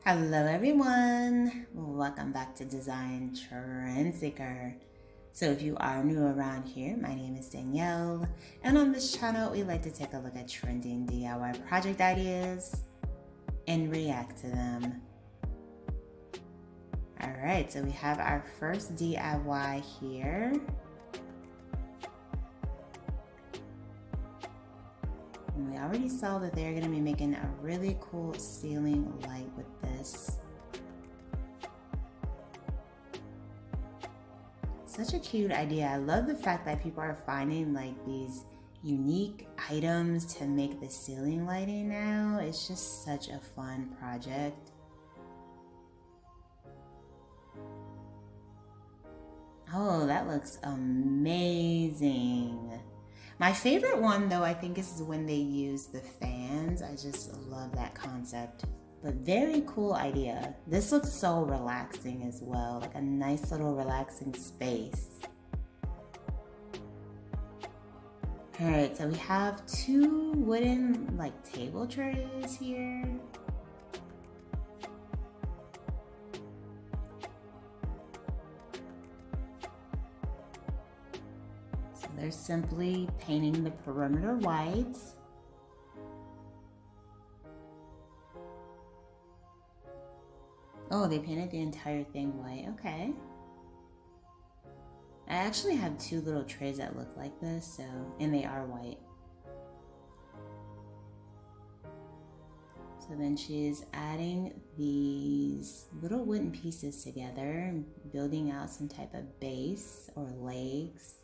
Hello everyone, welcome back to Design Trendseeker. So if you are new around here, my name is Danielle, and on this channel we like to take a look at trending DIY project ideas and react to them. Alright, so we have our first DIY here. And we already saw that they're going to be making a really cool ceiling light with this. Such a cute idea. I love the fact that people are finding like these unique items to make the ceiling lighting now. It's just such a fun project. Oh, that looks amazing. My favorite one though, I think is when they use the fans. I just love that concept. But very cool idea. This looks so relaxing as well, like a nice little relaxing space. All right, so we have two wooden like table trays here. So they're simply painting the perimeter white. Oh, they painted the entire thing white. Okay. I actually have two little trays that look like this, and they are white. So then she's adding these little wooden pieces together, building out some type of base or legs.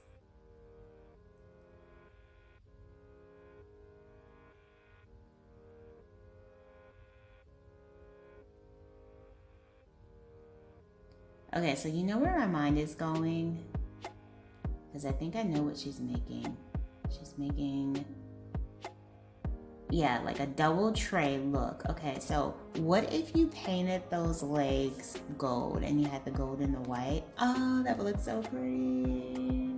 Okay, so you know where my mind is going? Because I think I know what she's making. She's making, yeah, like a double tray look. Okay, so what if you painted those legs gold and you had the gold and the white? Oh, that would look so pretty.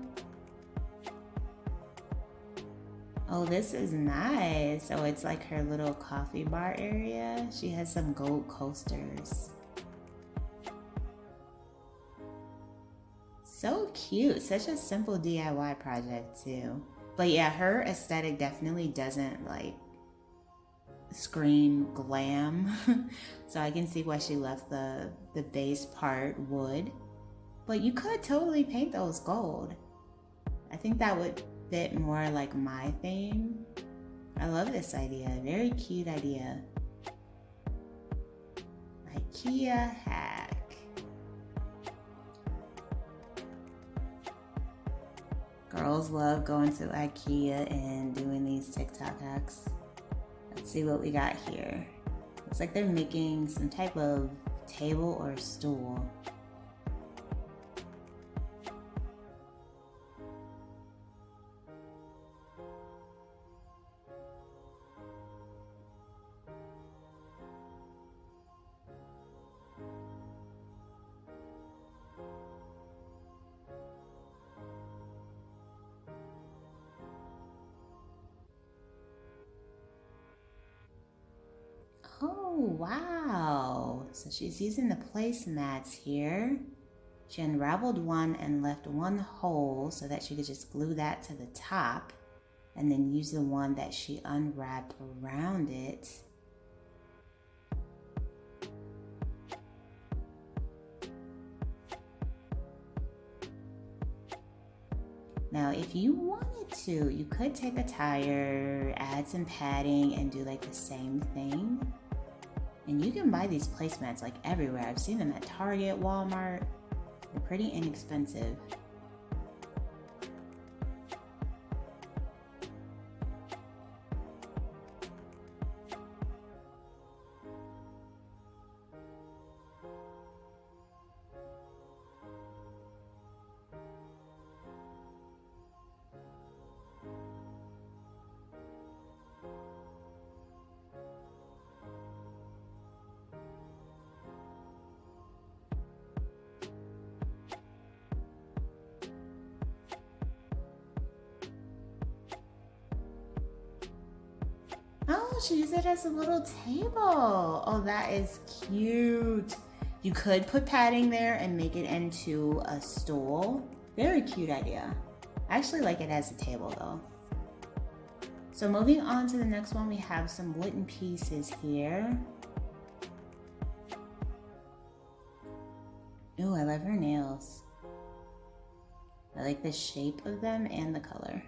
Oh, this is nice. So it's like her little coffee bar area. She has some gold coasters. So cute. Such a simple DIY project too. But yeah, her aesthetic definitely doesn't like scream glam. So I can see why she left the base part wood. But you could totally paint those gold. I think that would fit more like my theme. I love this idea. Very cute idea. IKEA hack. Girls love going to IKEA and doing these TikTok hacks. Let's see what we got here. Looks like they're making some type of table or stool. Oh, wow. So she's using the placemats here. She unraveled one and left one hole so that she could just glue that to the top and then use the one that she unwrapped around it. Now, if you wanted to, you could take a tire, add some padding, and do like the same thing. And you can buy these placemats like everywhere. I've seen them at Target, Walmart. They're pretty inexpensive. she used it as a little table. Oh, that is cute. You could put padding there and make it into a stool. Very cute idea. I actually like it as a table though. So moving on to the next one, we have some wooden pieces here. Ooh, I love her nails. I like the shape of them and the color.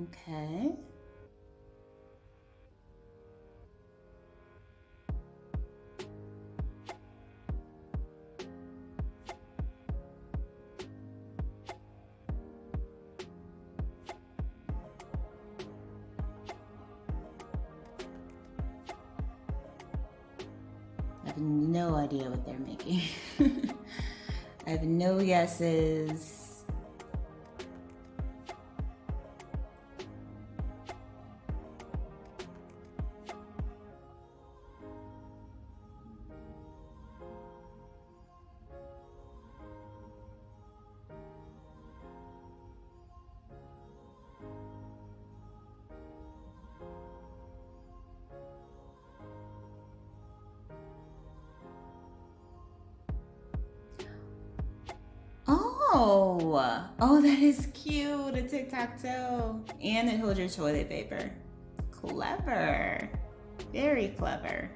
Okay. I have no idea what they're making. I have no guesses. Oh, that is cute. A tic-tac-toe. And it holds your toilet paper. Clever. Very clever.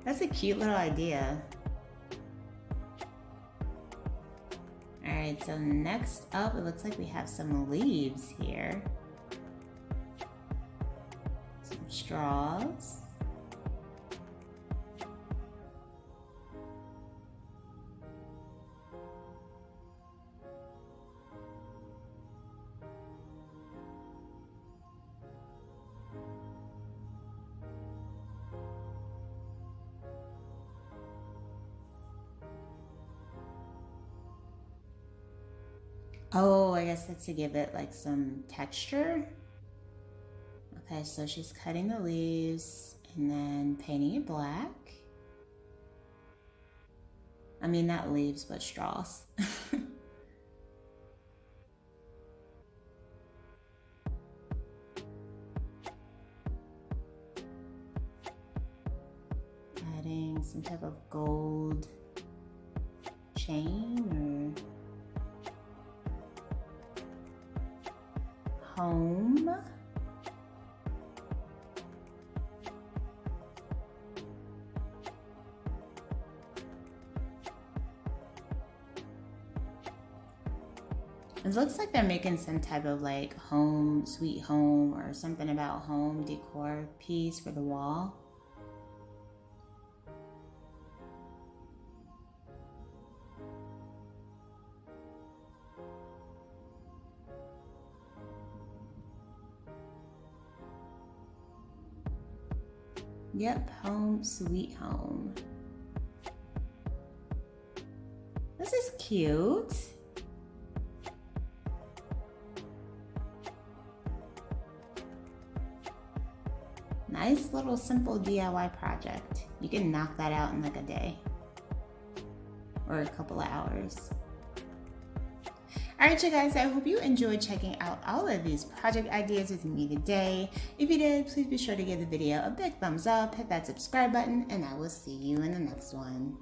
That's a cute little idea. All right, so next up, it looks like we have some leaves here. Some straws. Oh, I guess that's to give it like some texture. Okay, so she's cutting the leaves and then painting it black. I mean, not leaves, but straws. Adding some type of gold chain or home. It looks like they're making some type of like home, sweet home, or something about home decor piece for the wall. Yep, home, sweet home. This is cute. Nice little simple DIY project. You can knock that out in like a day or a couple of hours. All right, you guys, I hope you enjoyed checking out all of these project ideas with me today. If you did, please be sure to give the video a big thumbs up, hit that subscribe button, and I will see you in the next one.